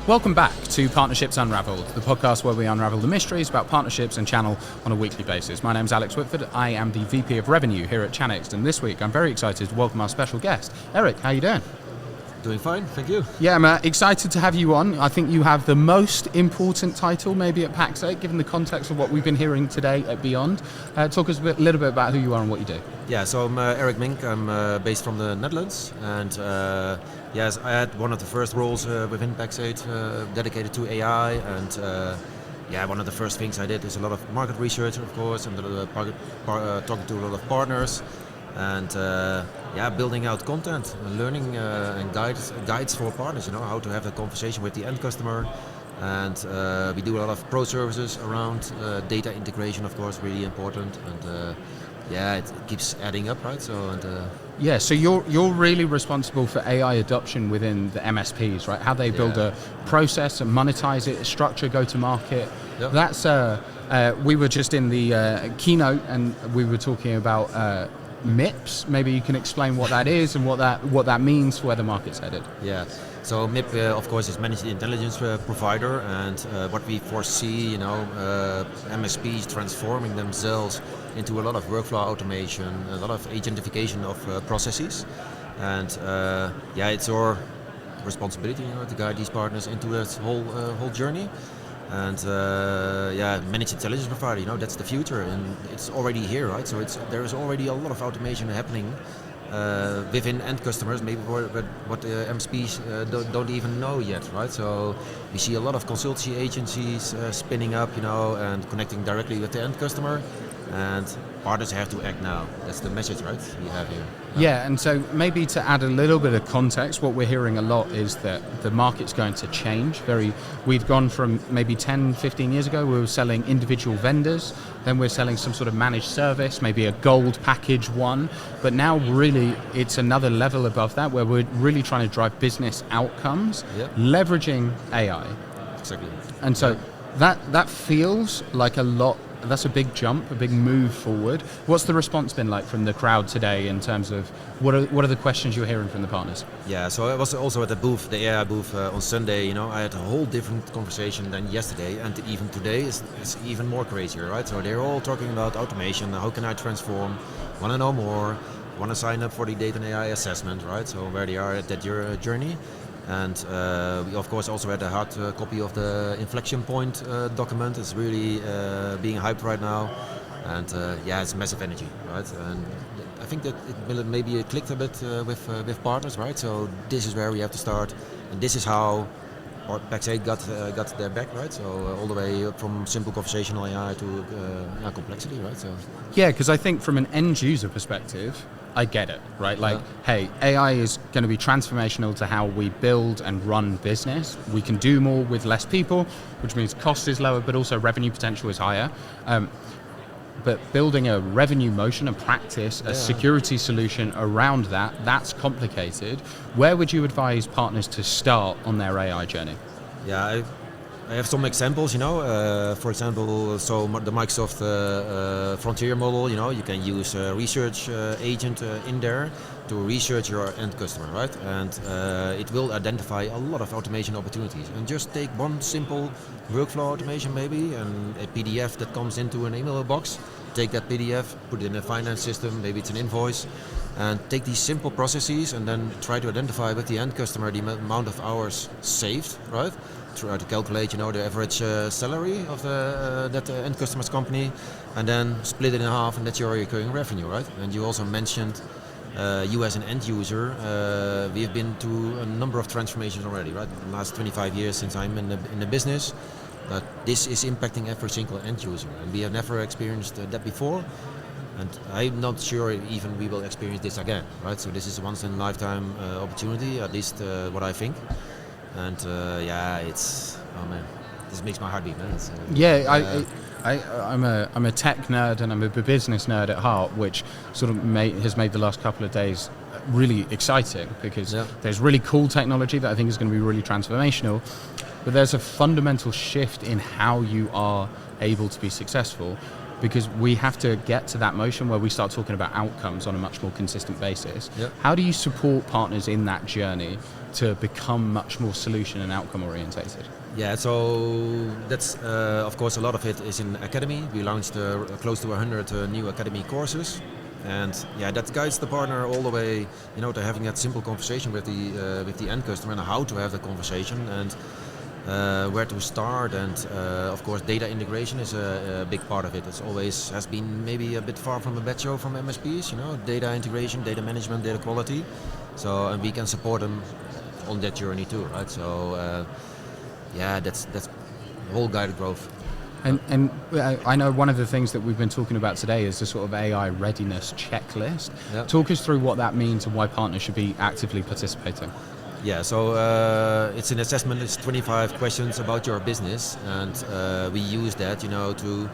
Welcome back to Partnerships Unraveled, the podcast where we unravel the mysteries about partnerships and channel on a weekly basis. My name's Alex Whitford. I am the VP of Revenue here at Channext, and this week I'm very excited to welcome our special guest. Eric, how you doing? Doing fine, thank you. Yeah, I'm excited to have you on. I think you have the most important title maybe at Pax8, given the context of what we've been hearing today at Beyond. Talk us a little bit about who you are and what you do. Yeah, so I'm Eric Mink. I'm based from the Netherlands, and yes, I had one of the first roles within Pax8 dedicated to AI, and one of the first things I did is a lot of market research, of course, and talking to a lot of partners, and building out content, learning and guides for partners, how to have a conversation with the end customer. And we do a lot of pro services around data integration, of course, really important, and it keeps adding up, right? So you're really responsible for AI adoption within the MSPs, right? How they build a process and monetize it, structure, go to market. Yep. That's we were just in the keynote and we were talking about MIPS. Maybe you can explain what that is and what that means for where the market's headed. Yeah. So MIP, of course, is Managed Intelligence Provider, and what we foresee, MSPs transforming themselves into a lot of workflow automation, a lot of agentification of processes, and it's our responsibility, to guide these partners into that whole journey. And Managed Intelligence Provider, that's the future, and it's already here, right? So there is already a lot of automation happening within end customers, maybe what the MSPs don't even know yet, right? So we see a lot of consultancy agencies spinning up, and connecting directly with the end customer, and partners have to act now. That's the message, right, we have here. Yeah, and so maybe to add a little bit of context, what we're hearing a lot is that the market's going to change. We've gone from maybe 10, 15 years ago, we were selling individual vendors, then we're selling some sort of managed service, maybe a gold package one, but now really it's another level above that where we're really trying to drive business outcomes, leveraging AI. Exactly. And so that feels like a lot. That's a big jump, a big move forward. What's the response been like from the crowd today in terms of what are the questions you're hearing from the partners? Yeah, so I was also at the booth, the AI booth on Sunday. I had a whole different conversation than yesterday, and even today is even more crazier, right? So they're all talking about automation. How can I transform? Want to know more? Want to sign up for the data and AI assessment, right? So where they are at that journey. And we of course also had a hard copy of the inflection point document. It's really being hyped right now, and it's massive energy, right? And I think that maybe it clicked a bit with partners, right? So this is where we have to start, and this is how Pax8 got their back, right? So all the way from simple conversational AI to complexity, right? So because I think from an end user perspective, I get it, right? Hey, AI is going to be transformational to how we build and run business. We can do more with less people, which means cost is lower, but also revenue potential is higher. But building a revenue motion, a practice, a security solution around that's complicated. Where would you advise partners to start on their AI journey? Yeah, I have some examples, for example, so the Microsoft Frontier model, you can use a research agent in there to research your end customer, right? And it will identify a lot of automation opportunities. And just take one simple workflow automation maybe, and a PDF that comes into an email box, take that PDF, put it in a finance system, maybe it's an invoice, and take these simple processes and then try to identify with the end customer the amount of hours saved, right? Try to calculate, the average salary of that end customer's company, and then split it in half, and that's your recurring revenue, right? And you also mentioned you as an end user. We have been to a number of transformations already, right? The last 25 years since I'm in the business, but this is impacting every single end user, and we have never experienced that before. And I'm not sure even we will experience this again, right? So this is a once in a lifetime opportunity, at least what I think. And this makes my heart beat, man. I'm a tech nerd and I'm a business nerd at heart, which sort of has made the last couple of days really exciting because there's really cool technology that I think is going to be really transformational, but there's a fundamental shift in how you are able to be successful. because we have to get to that motion where we start talking about outcomes on a much more consistent basis. Yep. How do you support partners in that journey to become much more solution and outcome orientated? Yeah, so that's of course a lot of it is in academy. We launched close to 100 new academy courses, and yeah, that guides the partner all the way, to having that simple conversation with the end customer and how to have the conversation and where to start. And of course, data integration is a big part of it. It's always has been maybe a bit far from a bed show from MSPs. Data integration, data management, data quality. So and we can support them on that journey too, right? So. Yeah, that's the whole guided growth. And I know one of the things that we've been talking about today is the sort of AI readiness checklist. Yep. Talk us through what that means and why partners should be actively participating. Yeah, so it's an assessment. It's 25 questions about your business, and we use that, to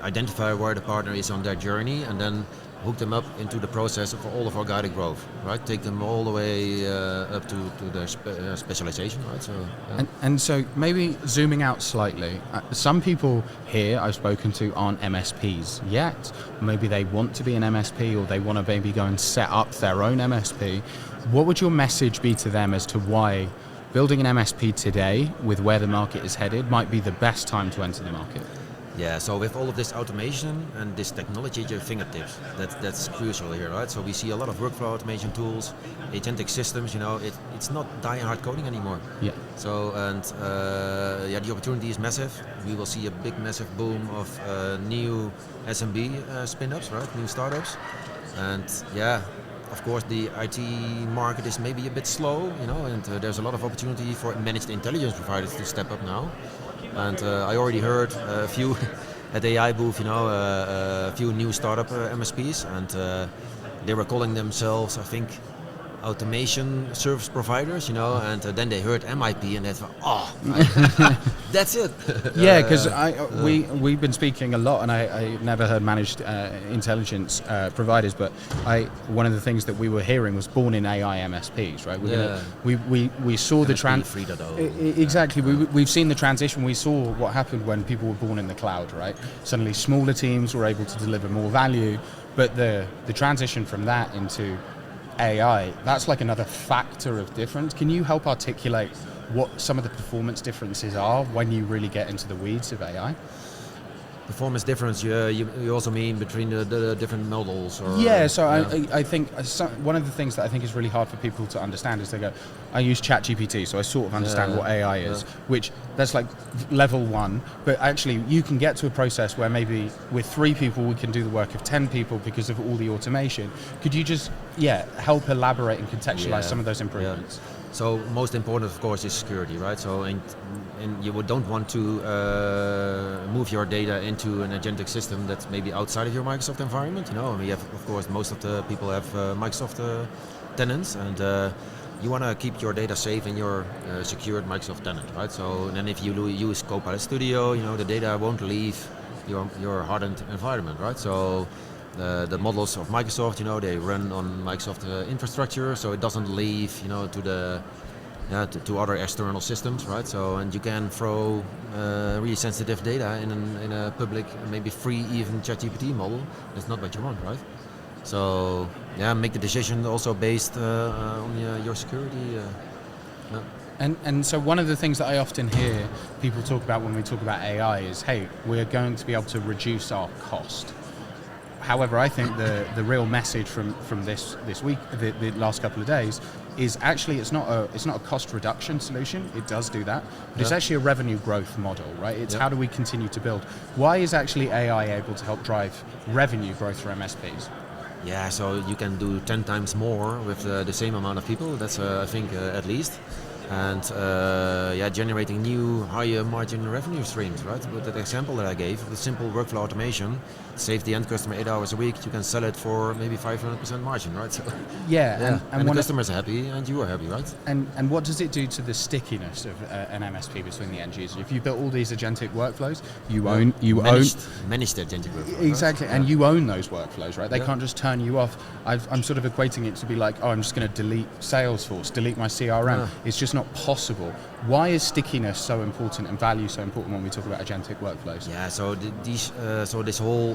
identify where the partner is on their journey, and then hook them up into the process of all of our guided growth, right? Take them all the way up to their specialization, right? So, and so maybe zooming out slightly, some people here I've spoken to aren't MSPs yet. Maybe they want to be an MSP, or they want to maybe go and set up their own MSP. What would your message be to them as to why building an MSP today, with where the market is headed, might be the best time to enter the market? Yeah, so with all of this automation and this technology at your fingertips, that's crucial here, right? So we see a lot of workflow automation tools, agentic systems, it's not die-hard coding anymore. Yeah. So, and the opportunity is massive. We will see a big, massive boom of new SMB spin-ups, right? New startups. And yeah, of course the IT market is maybe a bit slow, and there's a lot of opportunity for managed intelligence providers to step up now. And I already heard a few at the AI booth, a few new startup MSPs, and they were calling themselves, I think, automation service providers, and then they heard MIP and they thought, that's it. Yeah, because we've been speaking a lot, and I never heard managed intelligence providers, but one of the things that we were hearing was born in AI MSPs, right? We saw the exactly. We've seen the transition. We saw what happened when people were born in the cloud, right? Suddenly, smaller teams were able to deliver more value, but the transition from that into AI, that's like another factor of difference. Can you help articulate what some of the performance differences are when you really get into the weeds of AI? Performance difference, you also mean between the different models? Or, yeah, so yeah. I think one of the things that I think is really hard for people to understand is they go, I use ChatGPT, so I sort of understand what AI is, which that's like level one, but actually you can get to a process where maybe with 3 people we can do the work of 10 people because of all the automation. Could you just help elaborate and contextualize some of those improvements? Yeah. So most important, of course, is security, right? So and you don't want to move your data into an agentic system that's maybe outside of your Microsoft environment. We have, of course, most of the people have Microsoft tenants, and you want to keep your data safe in your secured Microsoft tenant, right? So then if you use Copilot Studio, the data won't leave your hardened environment, right? So the models of Microsoft, they run on Microsoft infrastructure, so it doesn't leave, to other external systems, right? So, and you can throw really sensitive data in a public, maybe free even ChatGPT model. That's not what you want, right? So, make the decision also based on your security. And so one of the things that I often hear people talk about when we talk about AI is, hey, we're going to be able to reduce our cost. However, I think the real message from this week, the last couple of days, is actually it's not a cost reduction solution. It does do that, but it's actually a revenue growth model, right? It's how do we continue to build? Why is actually AI able to help drive revenue growth for MSPs? Yeah, so you can do 10 times more with the same amount of people. That's I think at least. And generating new higher margin revenue streams, right? With that example that I gave, with simple workflow automation, save the end customer 8 hours a week, you can sell it for maybe 500% margin, right? So, and the customer's happy and you are happy, right? And what does it do to the stickiness of an MSP between the end user? If you built all these agentic workflows, managed agentic workflows. Exactly, right? And you own those workflows, right? They can't just turn you off. I'm sort of equating it to be like, I'm just going to delete Salesforce, delete my CRM. It's just not possible. Why is stickiness so important and value so important when we talk about agentic workflows? Yeah, so this whole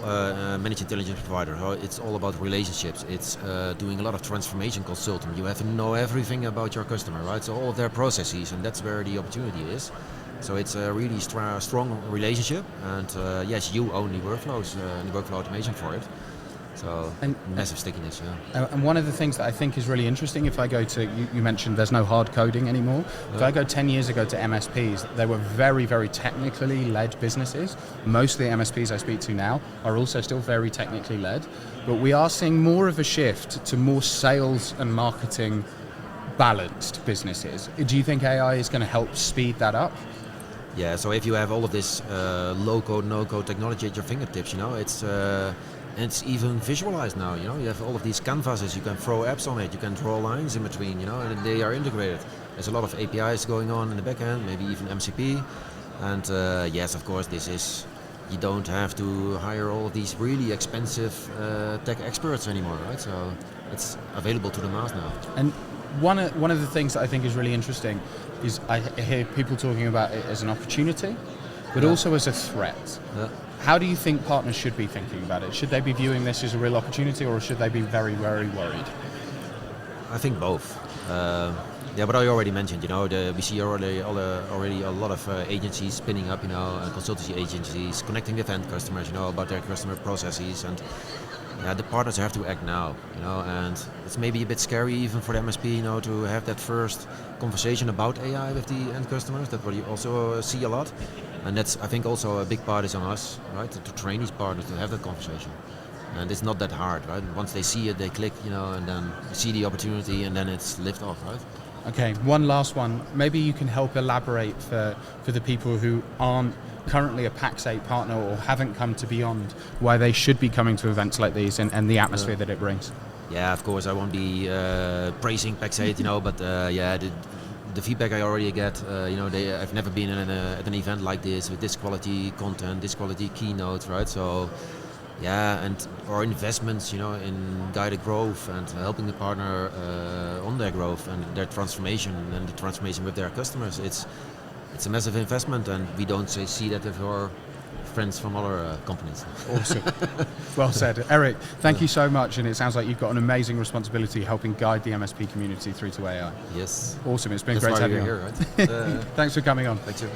managed intelligence provider, it's all about relationships. It's doing a lot of transformation consulting. You have to know everything about your customer, right? So all of their processes, and that's where the opportunity is. So it's a really strong relationship, and yes, you own the workflows and the workflow automation for it. So massive stickiness, yeah. And one of the things that I think is really interesting, if I go to, you mentioned there's no hard coding anymore. If I go 10 years ago to MSPs, they were very, very technically led businesses. Most of the MSPs I speak to now are also still very technically led, but we are seeing more of a shift to more sales and marketing balanced businesses. Do you think AI is going to help speed that up? Yeah, so if you have all of this low-code, no-code technology at your fingertips, it's even visualized now, you have all of these canvases, you can throw apps on it, you can draw lines in between, and they are integrated. There's a lot of APIs going on in the back end, maybe even MCP, and yes, of course, you don't have to hire all of these really expensive tech experts anymore, right? So it's available to the mass now. And one of the things that I think is really interesting is I hear people talking about it as an opportunity, but also as a threat. Yeah. How do you think partners should be thinking about it? Should they be viewing this as a real opportunity, or should they be very, very worried? I think both. Yeah, but I already mentioned, we see already a lot of agencies spinning up, consultancy agencies connecting with end customers, about their customer processes, and the partners have to act now, and it's maybe a bit scary even for the MSP, to have that first conversation about AI with the end customers. That's what you also see a lot, and that's, I think, also a big part is on us, right, to train these partners to have that conversation. And it's not that hard, right? Once they see it, they click, and then see the opportunity, and then it's lift off, right? Okay, one last one. Maybe you can help elaborate for the people who aren't currently a Pax8 partner or haven't come to Beyond, why they should be coming to events like these and the atmosphere that it brings. Yeah, of course, I won't be praising Pax8, but the feedback I already get, I've never been at an event like this with this quality content, this quality keynote, right? So, yeah, and our investments, in guided growth and helping the partner on their growth and their transformation and the transformation with their customers, it's a massive investment, and we don't see that with our friends from other companies. Awesome. Well said. Eric, thank you so much, and it sounds like you've got an amazing responsibility helping guide the MSP community through to AI. Yes. Awesome. It's been That's great to have you here, on. Right? Thanks for coming on. Thanks you.